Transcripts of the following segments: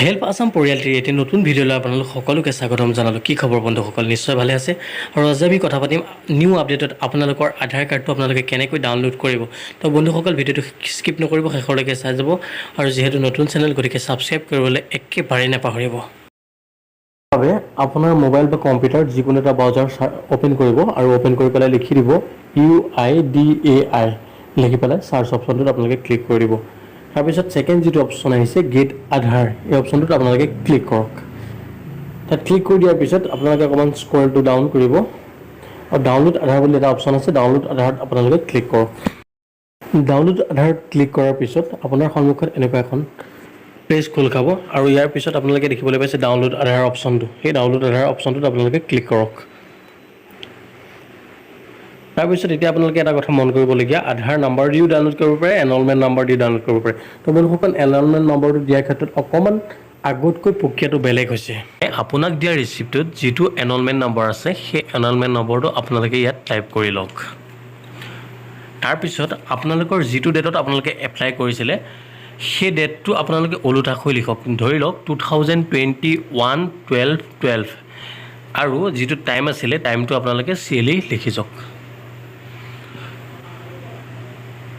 Help Assam পৰিয়ালটিৰ এটি নতুন ভিডিঅ'লৈ আপোনালোক সকলোকে স্বাগতম জনালোঁ। কি খবৰ বন্ধুসকল, নিশ্চয় ভালে আছে। আৰু আজি আমি কথা পাতিম নিউ আপডেটত আপোনালোকৰ আধাৰ কাৰ্ডটো আপোনালোকে কেনেকৈ ডাউনলোড কৰিব। তো বন্ধুসকল ভিডিঅ'টো স্কিপ নকৰিব, শেষলৈকে চাই যাব। আৰু যিহেতু নতুন চেনেল গতিকে ছাবস্ক্ৰাইব কৰিবলৈ একেবাৰেই নাপাহৰিব। বাবে আপোনাৰ মোবাইল বা কম্পিউটাৰ যিকোনো এটা ব্ৰাউজাৰ অ'পেন কৰিব আৰু অ'পেন কৰি পেলাই লিখি দিব UIDAI লিখি পেলাই চাৰ্চ অপশ্যনটোত আপোনালোকে ক্লিক কৰি দিব। তাৰপিছত ছেকেণ্ড যিটো অপশ্যন আহিছে গেট আধাৰ, এই অপশ্যনটোত আপোনালোকে ক্লিক কৰক। তাত ক্লিক কৰি দিয়াৰ পিছত আপোনালোকে অকণমান স্ক্ৰলটো ডাউন কৰিব আৰু ডাউনলোড আধাৰ বুলি এটা অপশ্যন আছে, ডাউনলোড আধাৰত আপোনালোকে ক্লিক কৰক। ডাউনলোড আধাৰত ক্লিক কৰাৰ পিছত আপোনাৰ সন্মুখত এনেকুৱা এখন পেজ খোল খাব আৰু ইয়াৰ পিছত আপোনালোকে দেখিবলৈ পাইছে ডাউনলোড আধাৰ অপশ্যনটো। সেই ডাউনলোড আধাৰ অপশ্যনটোত আপোনালোকে ক্লিক কৰক। তাৰপিছত এতিয়া আপোনালোকে এটা কথা মন কৰিবলগীয়া, আধাৰ নাম্বাৰ দিও ডাউনলোড কৰিব পাৰে, এনৰলমেণ্ট নাম্বাৰ দি ডাউনলোড কৰিব পাৰে। তো বন্ধুসকল এনৰলমেণ্ট নম্বৰটো দিয়াৰ ক্ষেত্ৰত অকণমান আগতকৈ প্ৰক্ৰিয়াটো বেলেগ হৈছে। আপোনাক দিয়া ৰিচিপ্টটোত যিটো এনৰলমেণ্ট নম্বৰ আছে সেই এনৰলমেণ্ট নম্বৰটো আপোনালোকে ইয়াত টাইপ কৰি লওক। তাৰপিছত আপোনালোকৰ যিটো ডেটত আপোনালোকে এপ্লাই কৰিছিলে সেই ডেটটো আপোনালোকে ওলোটাকৈ লিখক। ধৰি লওক 2021-12-12 আৰু যিটো টাইম আছিলে টাইমটো আপোনালোকে চিৰিয়েলি লিখি যাওক।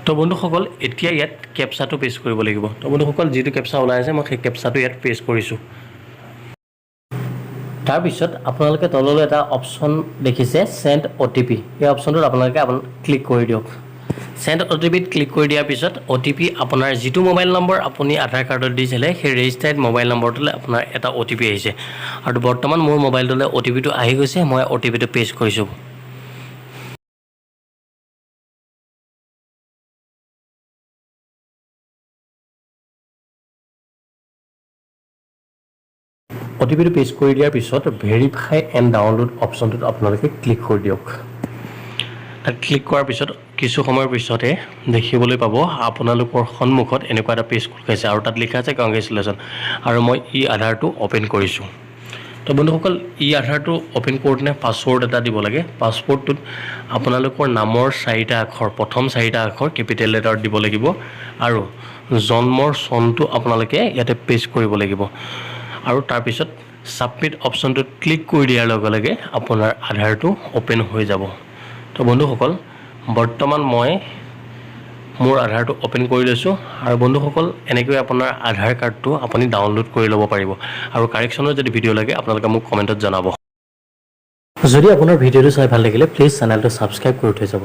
তো বন্ধুসকল এতিয়া ইয়াত কেপচাটো পেষ্ট কৰিব লাগিব। তো বন্ধুসকল যিটো কেপচা ওলাই আছে মই সেই কেপচাটো ইয়াত পেষ্ট কৰিছোঁ। তাৰপিছত আপোনালোকে তললৈ এটা অপশ্যন দেখিছে চেণ্ড OTP, এই অপশ্যনটোত আপোনালোকে ক্লিক কৰি দিয়ক। চেণ্ড OTPত ক্লিক কৰি দিয়াৰ পিছত OTP আপোনাৰ যিটো মোবাইল নম্বৰ আপুনি আধাৰ কাৰ্ডত দিছিলে সেই ৰেজিষ্টাৰ্ড মোবাইল নম্বৰটোলৈ আপোনাৰ এটা OTP আহিছে। আৰু বৰ্তমান মোৰ মোবাইলটোলৈ OTPটো আহি গৈছে, মই OTPটো পেষ্ট কৰিছোঁ। OTPটো পেষ্ট কৰি দিয়াৰ পিছত ভেৰিফাই এণ্ড ডাউনলোড অপশ্যনটোত আপোনালোকে ক্লিক কৰি দিয়ক। তাত ক্লিক কৰাৰ পিছত কিছু সময়ৰ পিছতে দেখিবলৈ পাব আপোনালোকৰ সন্মুখত এনেকুৱা এটা পেজ খোল খাইছে আৰু তাত লিখা আছে কংগ্ৰেচুলেশ্যন। আৰু মই আধাৰটো অ'পেন কৰিছোঁ। তো বন্ধুসকল আধাৰটো অ'পেন কৰোঁতে পাছৱৰ্ড এটা দিব লাগে। পাছৱৰ্ডটোত আপোনালোকৰ নামৰ 4টা আখৰ, প্ৰথম 4টা আখৰ কেপিটেল লেটাৰত দিব লাগিব আৰু জন্মৰ চনটো আপোনালোকে ইয়াতে পেষ্ট কৰিব লাগিব। আৰু তাৰপিছত ছাবমিট অপশ্যনটোত ক্লিক কৰি দিয়াৰ লগে লগে আপোনাৰ আধাৰটো অ'পেন হৈ যাব। তো বন্ধুসকল বৰ্তমান মই মোৰ আধাৰটো অ'পেন কৰি লৈছোঁ। আৰু বন্ধুসকল এনেকৈ আপোনাৰ আধাৰ কাৰ্ডটো আপুনি ডাউনলোড কৰি ল'ব পাৰিব। আৰু কাৰেকশ্যনৰ যদি ভিডিঅ' লাগে আপোনালোকে মোক কমেণ্টত জনাব। যদি আপোনাৰ ভিডিঅ'টো চাই ভাল লাগিলে প্লিজ চেনেলটো ছাবস্ক্ৰাইব কৰি থৈ যাব।